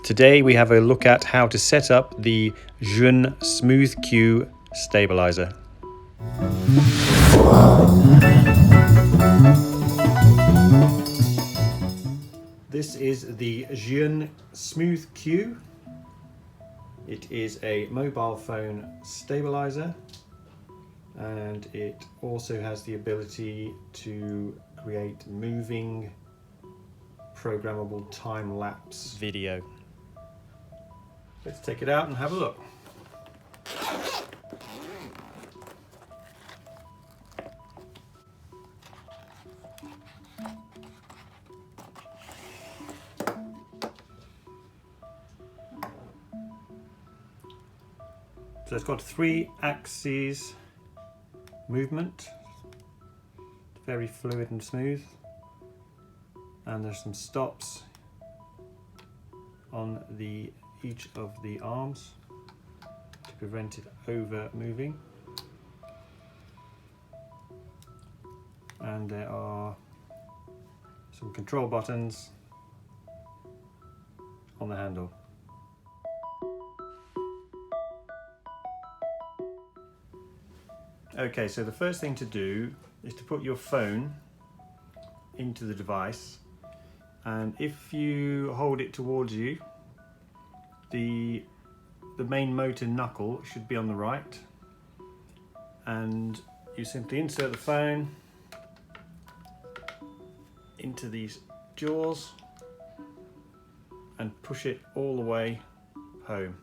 Today we have a look at how to set up the Zhiyun Smooth Q stabilizer. This is the Zhiyun Smooth Q. It is a mobile phone stabilizer, and it also has the ability to create moving programmable time-lapse video. Let's take it out and have a look. So it's got 3 axes movement, very fluid and smooth, and there's some stops on each of the arms to prevent it over moving, and there are some control buttons on the handle. Okay, so the first thing to do is to put your phone into the device, and if you hold it towards you, the main motor knuckle should be on the right, and you simply insert the phone into these jaws and push it all the way home.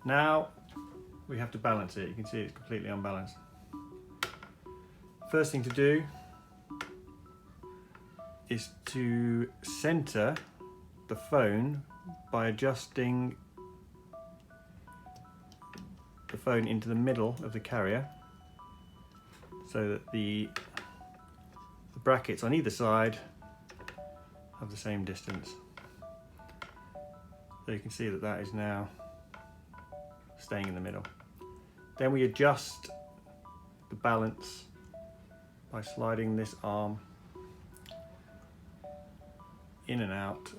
Now we have to balance it. You can see it's completely unbalanced. First thing to do is to center the phone by adjusting the phone into the middle of the carrier so that the brackets on either side have the same distance. So you can see that that is now staying in the middle. Then we adjust the balance by sliding this arm in and out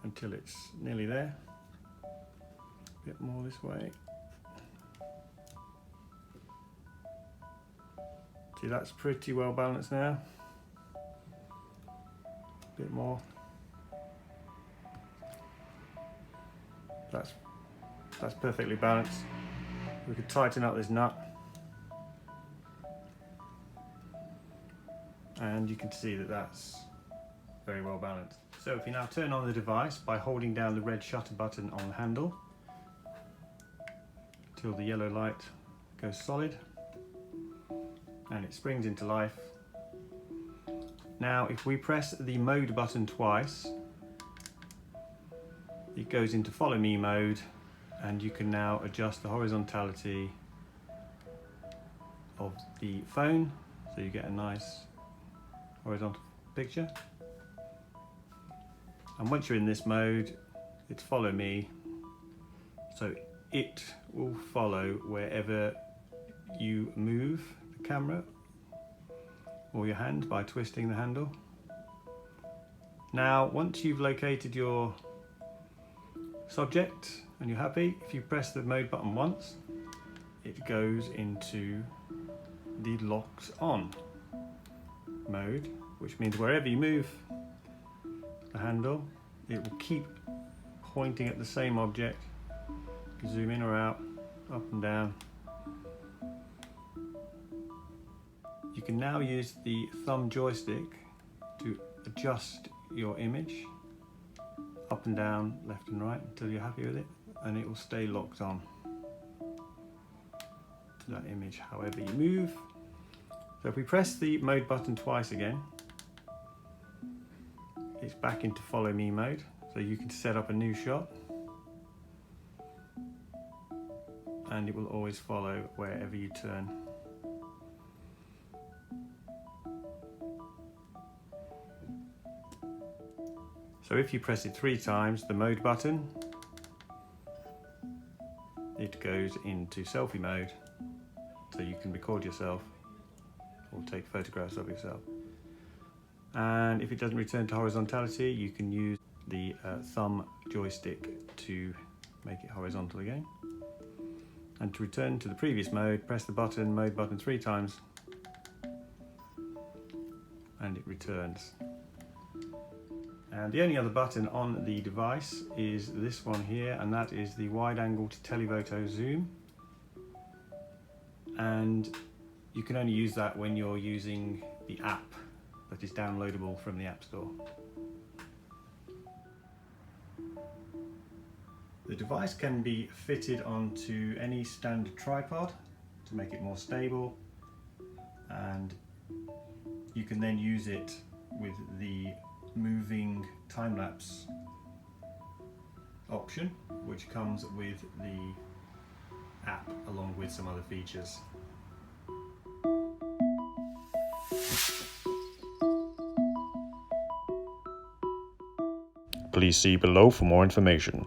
until it's nearly there. A bit more this way. See, that's pretty well balanced now. A bit more. That's perfectly balanced. We could tighten up this nut, and you can see that that's very well balanced. So if you now turn on the device by holding down the red shutter button on the handle till the yellow light goes solid and it springs into life. Now if we press the mode button twice, it goes into follow me mode, and you can now adjust the horizontality of the phone so you get a nice horizontal picture. And once you're in this mode, it's follow me, so it will follow wherever you move the camera or your hand by twisting the handle. Now once you've located your subject and you're happy, if you press the mode button once, it goes into the locked on mode, which means wherever you move the handle, it will keep pointing at the same object. You zoom in or out, up and down. You can now use the thumb joystick to adjust your image up and down, left and right, until you're happy with it, and it will stay locked on to that image however you move. So if we press the mode button twice again, it's back into follow me mode, so you can set up a new shot and it will always follow wherever you turn. So if you press it 3 times, the mode button, it goes into selfie mode, so you can record yourself or take photographs of yourself. And if it doesn't return to horizontality, you can use the thumb joystick to make it horizontal again. And to return to the previous mode, press the mode button 3 times, and it returns. And the only other button on the device is this one here, and that is the wide angle to telephoto zoom. And you can only use that when you're using the app that is downloadable from the App Store. The device can be fitted onto any standard tripod to make it more stable, and you can then use it with the moving time-lapse option, which comes with the app along with some other features. Please see below for more information.